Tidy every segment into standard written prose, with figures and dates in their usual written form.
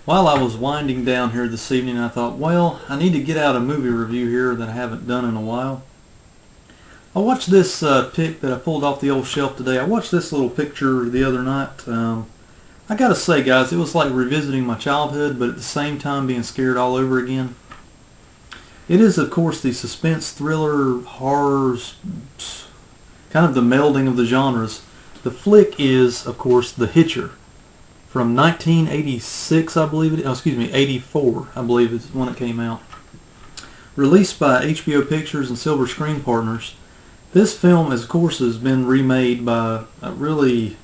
While I was winding down here this evening, I thought, well, I need to get out a movie review here that I haven't done in a while. I watched this pic that I pulled off the old shelf today. I watched this little picture the other night. I gotta say, guys, it was like revisiting my childhood, but at the same time being scared all over again. It is, of course, the suspense, thriller, horrors, kind of the melding of the genres. The flick is, of course, The Hitcher. From 1986, I believe it is. Oh, excuse me, 84, I believe is when it came out. Released by HBO Pictures and Silver Screen Partners. This film, of course, has been remade by a really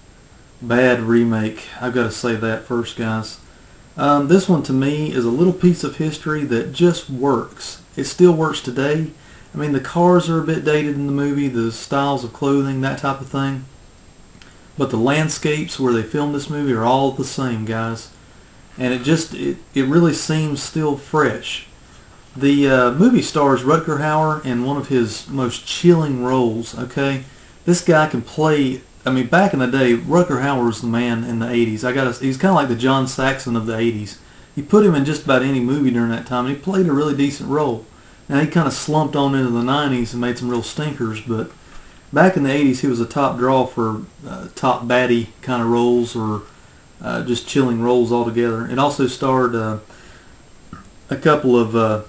bad remake. I've got to say that first, guys. This one, to me, is a little piece of history that just works. It still works today. I mean, the cars are a bit dated in the movie, the styles of clothing, that type of thing. But the landscapes where they filmed this movie are all the same, guys. And it really seems still fresh. The movie stars Rutger Hauer in one of his most chilling roles, okay? This guy can play, I mean, back in the day, Rutger Hauer was the man in the 80s. He's kind of like the John Saxon of the 80s. You put him in just about any movie during that time, and he played a really decent role. Now, he kind of slumped on into the 90s and made some real stinkers, but back in the 80s, he was a top draw for top baddie kind of roles or just chilling roles altogether. It also starred a couple of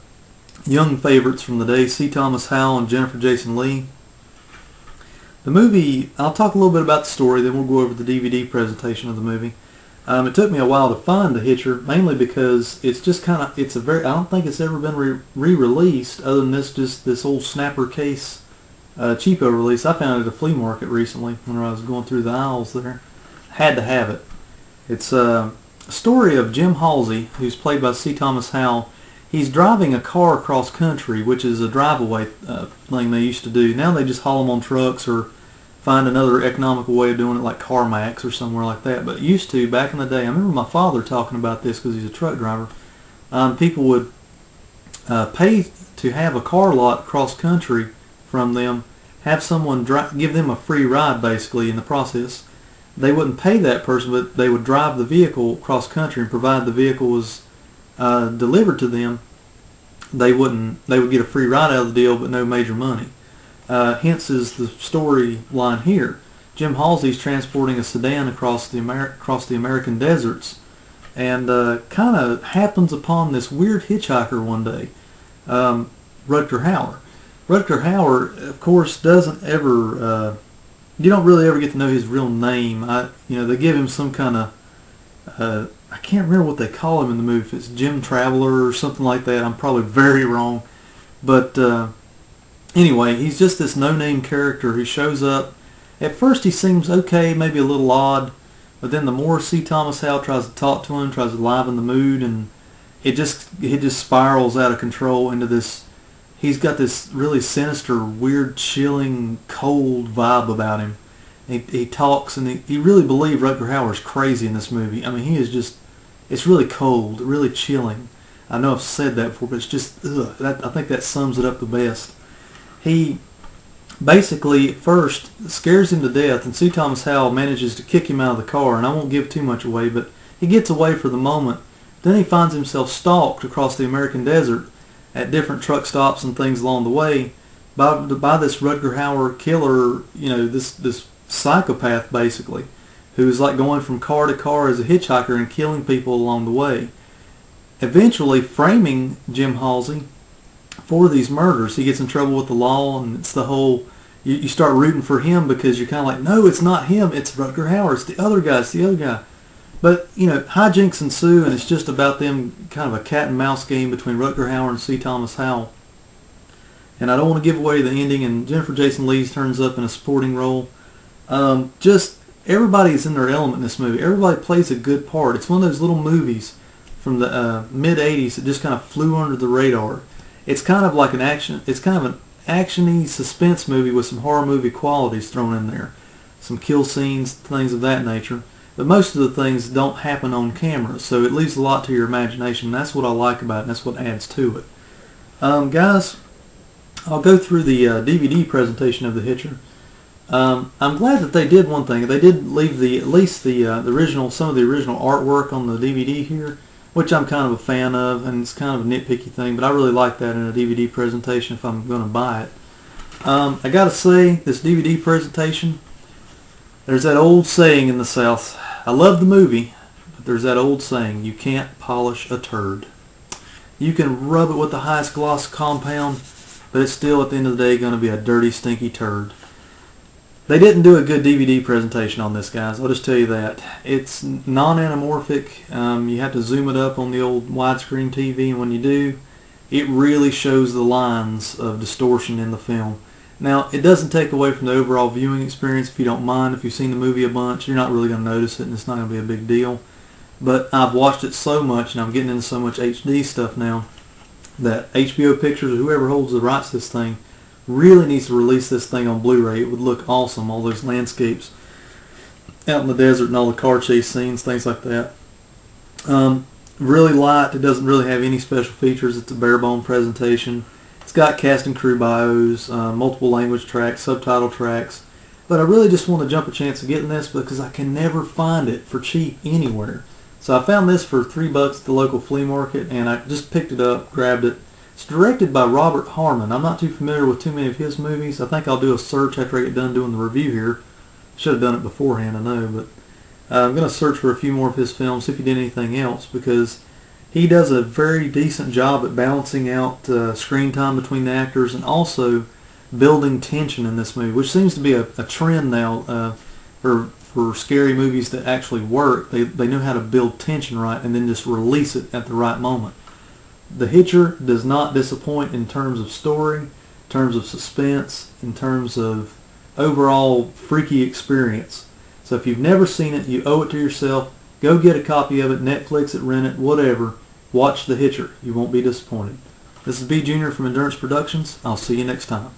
young favorites from the day, C. Thomas Howell and Jennifer Jason Leigh. The movie, I'll talk a little bit about the story, then we'll go over the DVD presentation of the movie. It took me a while to find The Hitcher, mainly because it's just kind of, I don't think it's ever been re-released other than this old snapper case cheapo release. I found it at a flea market recently when I was going through the aisles there. Had to have it. It's a story of Jim Halsey, who's played by C. Thomas Howell. He's driving a car across country, which is a drive-away thing they used to do. Now they just haul them on trucks or find another economical way of doing it like CarMax or somewhere like that. But it used to, back in the day, I remember my father talking about this because he's a truck driver. People would pay to have a car lot across country from them, have someone give them a free ride basically in the process. They wouldn't pay that person, but they would drive the vehicle cross country, and provided the vehicle was delivered to them, they would get a free ride out of the deal, but no major money. Hence is the storyline here. Jim Halsey's transporting a sedan across the American deserts, and kind of happens upon this weird hitchhiker one day, Rutger Hauer. Rutger Hauer, of course, doesn't ever. You don't really ever get to know his real name. They give him some kind of. I can't remember what they call him in the movie. If it's Jim Traveler or something like that, I'm probably very wrong. But anyway, he's just this no-name character who shows up. At first, he seems okay, maybe a little odd, but then the more C. Thomas Howell tries to talk to him, tries to liven the mood, and it just spirals out of control into this. He's got this really sinister, weird, chilling, cold vibe about him. He talks, and he really believes Rutger Hauer is crazy in this movie. I mean, he is just, it's really cold, really chilling. I know I've said that before, but it's just, I think that sums it up the best. He basically, at first, scares him to death, and C. Thomas Howell manages to kick him out of the car, and I won't give too much away, but he gets away for the moment. Then he finds himself stalked across the American desert at different truck stops and things along the way by this Rutger Hauer killer, this psychopath basically, who's like going from car to car as a hitchhiker and killing people along the way, eventually framing Jim Halsey for these murders. He gets in trouble with the law, and it's the whole, you start rooting for him because you're kind of like, no, it's not him, it's Rutger Hauer, it's the other guy. But, hijinks ensue, and it's just about them, kind of a cat and mouse game between Rutger Hauer and C. Thomas Howell. And I don't want to give away the ending, and Jennifer Jason Leigh turns up in a supporting role. Just everybody's in their element in this movie. Everybody plays a good part. It's one of those little movies from the mid-'80s that just kind of flew under the radar. It's kind of like an action-y suspense movie with some horror movie qualities thrown in there. Some kill scenes, things of that nature. But most of the things don't happen on camera, so it leaves a lot to your imagination. That's what I like about it, and that's what adds to it. Guys, I'll go through the DVD presentation of The Hitcher. I'm glad that they did one thing. They did leave some of the original artwork on the DVD here. which I'm kind of a fan of, and it's kind of a nitpicky thing, but I really like that in a DVD presentation if I'm going to buy it. I gotta say, this DVD presentation, there's that old saying in the South. I love the movie, but there's that old saying, you can't polish a turd. You can rub it with the highest gloss compound, but it's still at the end of the day going to be a dirty, stinky turd. They didn't do a good DVD presentation on this, guys. I'll just tell you that. It's non-anamorphic. You have to zoom it up on the old widescreen TV, and when you do, it really shows the lines of distortion in the film. Now, it doesn't take away from the overall viewing experience if you don't mind. If you've seen the movie a bunch, you're not really going to notice it, and it's not going to be a big deal. But I've watched it so much, and I'm getting into so much HD stuff now, that HBO Pictures or whoever holds the rights to this thing really needs to release this thing on Blu-ray. It would look awesome. All those landscapes out in the desert and all the car chase scenes, things like that. Really light. It doesn't really have any special features. It's a bare bone presentation. It's got cast and crew bios, multiple language tracks, subtitle tracks. But I really just want to jump a chance of getting this because I can never find it for cheap anywhere. So I found this for $3 at the local flea market, and I just picked it up, grabbed it. It's directed by Robert Harmon. I'm not too familiar with too many of his movies. I think I'll do a search after I get done doing the review here. Should have done it beforehand, I know, but I'm going to search for a few more of his films, see if he did anything else, because he does a very decent job at balancing out screen time between the actors and also building tension in this movie, which seems to be a trend now for scary movies that actually work. They know how to build tension right and then just release it at the right moment. The Hitcher does not disappoint in terms of story, in terms of suspense, in terms of overall freaky experience. So if you've never seen it, you owe it to yourself. Go get a copy of it, Netflix it, rent it, whatever. Watch The Hitcher. You won't be disappointed. This is B Jr. from Endurance Productions. I'll see you next time.